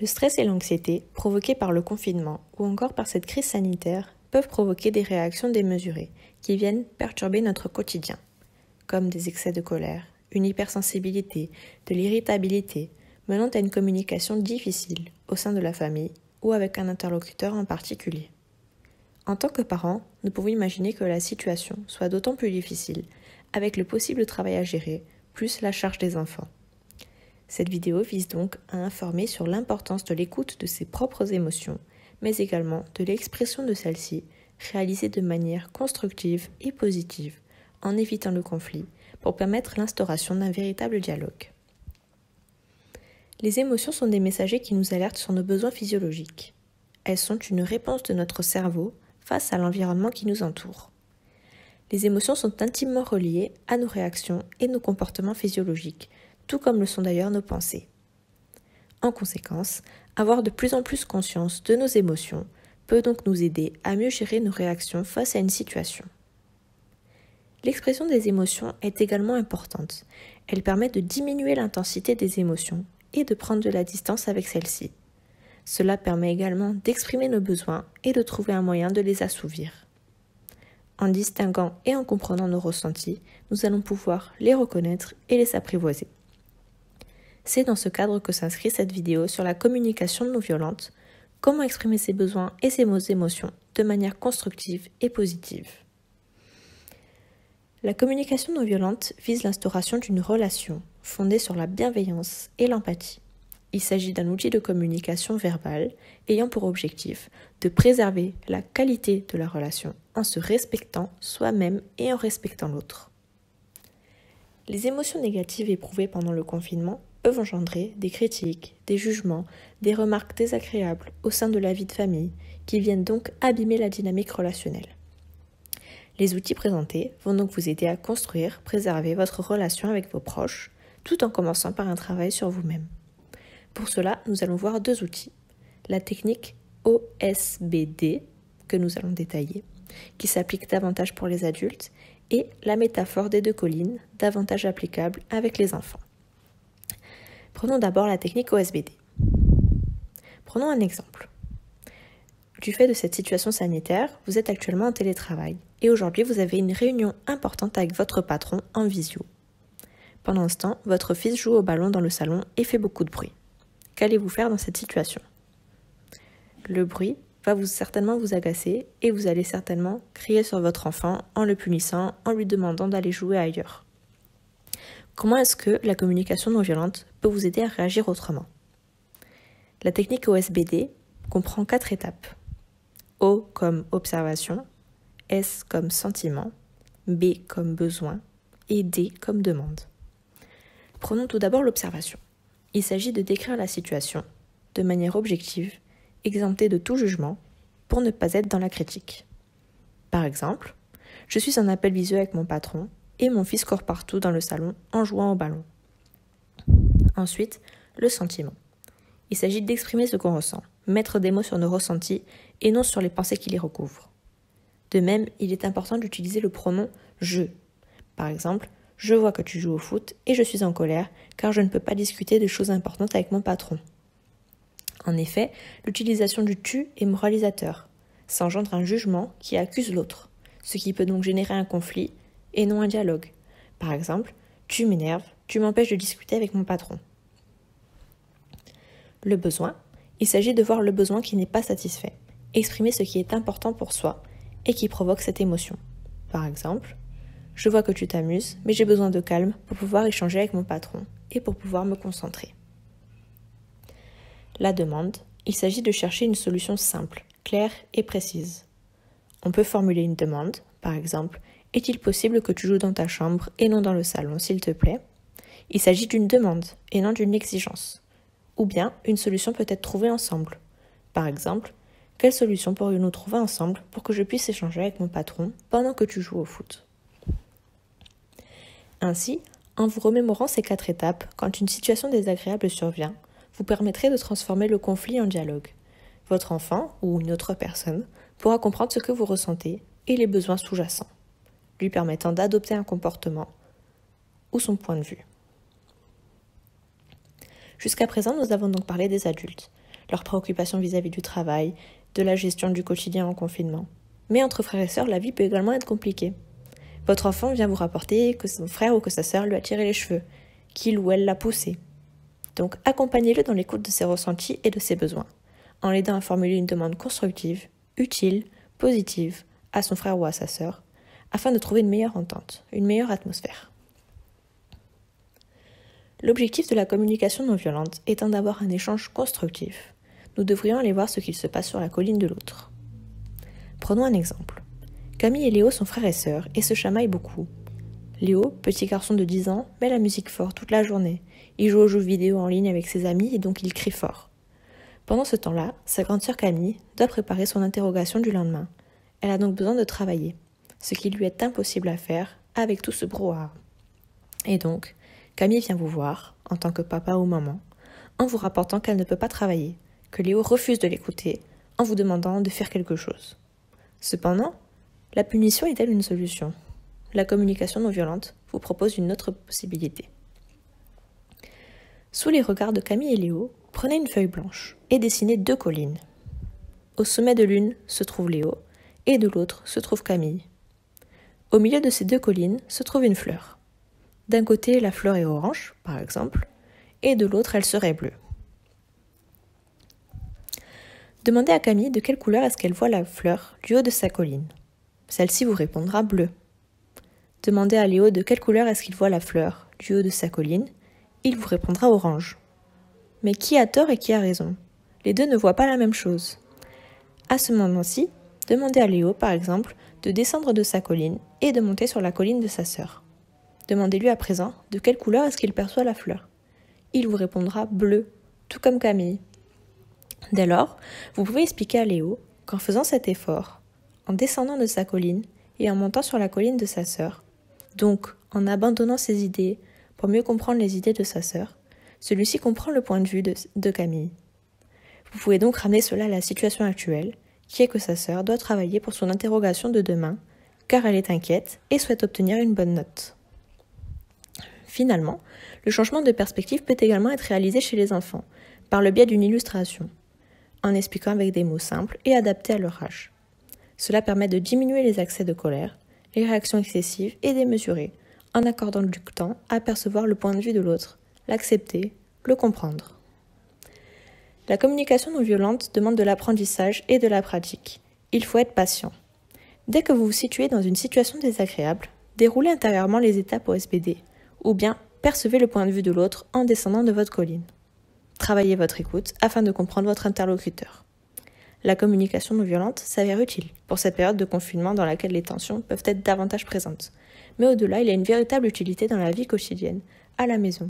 Le stress et l'anxiété, provoqués par le confinement ou encore par cette crise sanitaire, peuvent provoquer des réactions démesurées qui viennent perturber notre quotidien, comme des excès de colère, une hypersensibilité, de l'irritabilité, menant à une communication difficile au sein de la famille ou avec un interlocuteur en particulier. En tant que parents, nous pouvons imaginer que la situation soit d'autant plus difficile avec le possible travail à gérer, plus la charge des enfants. Cette vidéo vise donc à informer sur l'importance de l'écoute de ses propres émotions, mais également de l'expression de celles-ci, réalisée de manière constructive et positive, en évitant le conflit, pour permettre l'instauration d'un véritable dialogue. Les émotions sont des messagers qui nous alertent sur nos besoins physiologiques. Elles sont une réponse de notre cerveau face à l'environnement qui nous entoure. Les émotions sont intimement reliées à nos réactions et nos comportements physiologiques, tout comme le sont d'ailleurs nos pensées. En conséquence, avoir de plus en plus conscience de nos émotions peut donc nous aider à mieux gérer nos réactions face à une situation. L'expression des émotions est également importante. Elle permet de diminuer l'intensité des émotions et de prendre de la distance avec celles-ci. Cela permet également d'exprimer nos besoins et de trouver un moyen de les assouvir. En distinguant et en comprenant nos ressentis, nous allons pouvoir les reconnaître et les apprivoiser. C'est dans ce cadre que s'inscrit cette vidéo sur la communication non violente, comment exprimer ses besoins et ses émotions de manière constructive et positive. La communication non violente vise l'instauration d'une relation fondée sur la bienveillance et l'empathie. Il s'agit d'un outil de communication verbale ayant pour objectif de préserver la qualité de la relation en se respectant soi-même et en respectant l'autre. Les émotions négatives éprouvées pendant le confinement peuvent engendrer des critiques, des jugements, des remarques désagréables au sein de la vie de famille qui viennent donc abîmer la dynamique relationnelle. Les outils présentés vont donc vous aider à construire, préserver votre relation avec vos proches, tout en commençant par un travail sur vous-même. Pour cela, nous allons voir deux outils. La technique OSBD, que nous allons détailler, qui s'applique davantage pour les adultes, et la métaphore des deux collines, davantage applicable avec les enfants. Prenons d'abord la technique OSBD. Prenons un exemple. Du fait de cette situation sanitaire, vous êtes actuellement en télétravail et aujourd'hui vous avez une réunion importante avec votre patron en visio. Pendant ce temps, votre fils joue au ballon dans le salon et fait beaucoup de bruit. Qu'allez-vous faire dans cette situation ? Le bruit va certainement vous agacer et vous allez certainement crier sur votre enfant en le punissant, en lui demandant d'aller jouer ailleurs. Comment est-ce que la communication non violente peut vous aider à réagir autrement ? La technique OSBD comprend 4 étapes. O comme observation, S comme sentiment, B comme besoin et D comme demande. Prenons tout d'abord l'observation. Il s'agit de décrire la situation de manière objective, exemptée de tout jugement, pour ne pas être dans la critique. Par exemple, je suis en appel visio avec mon patron et mon fils court partout dans le salon en jouant au ballon. Ensuite, le sentiment. Il s'agit d'exprimer ce qu'on ressent, mettre des mots sur nos ressentis et non sur les pensées qui les recouvrent. De même, il est important d'utiliser le pronom « je ». Par exemple, « Je vois que tu joues au foot et je suis en colère car je ne peux pas discuter de choses importantes avec mon patron ». En effet, l'utilisation du « tu » est moralisateur. Ça engendre un jugement qui accuse l'autre, ce qui peut donc générer un conflit et non un dialogue. Par exemple, « Tu m'énerves, tu m'empêches de discuter avec mon patron ». Le besoin, il s'agit de voir le besoin qui n'est pas satisfait, exprimer ce qui est important pour soi et qui provoque cette émotion. Par exemple, « Je vois que tu t'amuses, mais j'ai besoin de calme pour pouvoir échanger avec mon patron et pour pouvoir me concentrer. » La demande, il s'agit de chercher une solution simple, claire et précise. On peut formuler une demande, par exemple, « Est-il possible que tu joues dans ta chambre et non dans le salon, s'il te plaît ?» Il s'agit d'une demande et non d'une exigence. Ou bien, une solution peut être trouvée ensemble. Par exemple, « Quelle solution pourrions-nous trouver ensemble pour que je puisse échanger avec mon patron pendant que tu joues au foot ?» Ainsi, en vous remémorant ces 4 étapes, quand une situation désagréable survient, vous permettrez de transformer le conflit en dialogue. Votre enfant, ou une autre personne, pourra comprendre ce que vous ressentez et les besoins sous-jacents, lui permettant d'adopter un comportement ou son point de vue. Jusqu'à présent, nous avons donc parlé des adultes. leurs préoccupations vis-à-vis du travail, de la gestion du quotidien en confinement. Mais entre frères et sœurs, la vie peut également être compliquée. Votre enfant vient vous rapporter que son frère ou que sa sœur lui a tiré les cheveux, qu'il ou elle l'a poussé. Donc accompagnez-le dans l'écoute de ses ressentis et de ses besoins, en l'aidant à formuler une demande constructive, utile, positive, à son frère ou à sa sœur, afin de trouver une meilleure entente, une meilleure atmosphère. L'objectif de la communication non violente étant d'avoir un échange constructif, nous devrions aller voir ce qu'il se passe sur la colline de l'autre. Prenons un exemple. Camille et Léo sont frères et sœurs et se chamaillent beaucoup. Léo, petit garçon de 10 ans, met la musique fort toute la journée. Il joue aux jeux vidéo en ligne avec ses amis et donc il crie fort. Pendant ce temps-là, sa grande sœur Camille doit préparer son interrogation du lendemain. Elle a donc besoin de travailler, ce qui lui est impossible à faire avec tout ce brouhaha. Et donc, Camille vient vous voir, en tant que papa ou maman, en vous rapportant qu'elle ne peut pas travailler, que Léo refuse de l'écouter, en vous demandant de faire quelque chose. Cependant, la punition est-elle une solution ? La communication non violente vous propose une autre possibilité. Sous les regards de Camille et Léo, prenez une feuille blanche et dessinez 2 collines. Au sommet de l'une se trouve Léo et de l'autre se trouve Camille. Au milieu de ces 2 collines se trouve une fleur. D'un côté, la fleur est orange, par exemple, et de l'autre, elle serait bleue. Demandez à Camille de quelle couleur est-ce qu'elle voit la fleur du haut de sa colline. Celle-ci vous répondra bleu. Demandez à Léo de quelle couleur est-ce qu'il voit la fleur du haut de sa colline. Il vous répondra orange. Mais qui a tort et qui a raison ? Les deux ne voient pas la même chose. À ce moment-ci, demandez à Léo, par exemple, de descendre de sa colline et de monter sur la colline de sa sœur. Demandez-lui à présent de quelle couleur est-ce qu'il perçoit la fleur. Il vous répondra bleu, tout comme Camille. Dès lors, vous pouvez expliquer à Léo qu'en faisant cet effort, en descendant de sa colline et en montant sur la colline de sa sœur, donc en abandonnant ses idées pour mieux comprendre les idées de sa sœur, celui-ci comprend le point de vue de Camille. Vous pouvez donc ramener cela à la situation actuelle, qui est que sa sœur doit travailler pour son interrogation de demain, car elle est inquiète et souhaite obtenir une bonne note. Finalement, le changement de perspective peut également être réalisé chez les enfants, par le biais d'une illustration, en expliquant avec des mots simples et adaptés à leur âge. Cela permet de diminuer les accès de colère, les réactions excessives et démesurées, en accordant du temps à percevoir le point de vue de l'autre, l'accepter, le comprendre. La communication non violente demande de l'apprentissage et de la pratique. Il faut être patient. Dès que vous vous situez dans une situation désagréable, déroulez intérieurement les étapes au SPD, ou bien percevez le point de vue de l'autre en descendant de votre colline. Travaillez votre écoute afin de comprendre votre interlocuteur. La communication non violente s'avère utile pour cette période de confinement dans laquelle les tensions peuvent être davantage présentes. Mais au-delà, il y a une véritable utilité dans la vie quotidienne, à la maison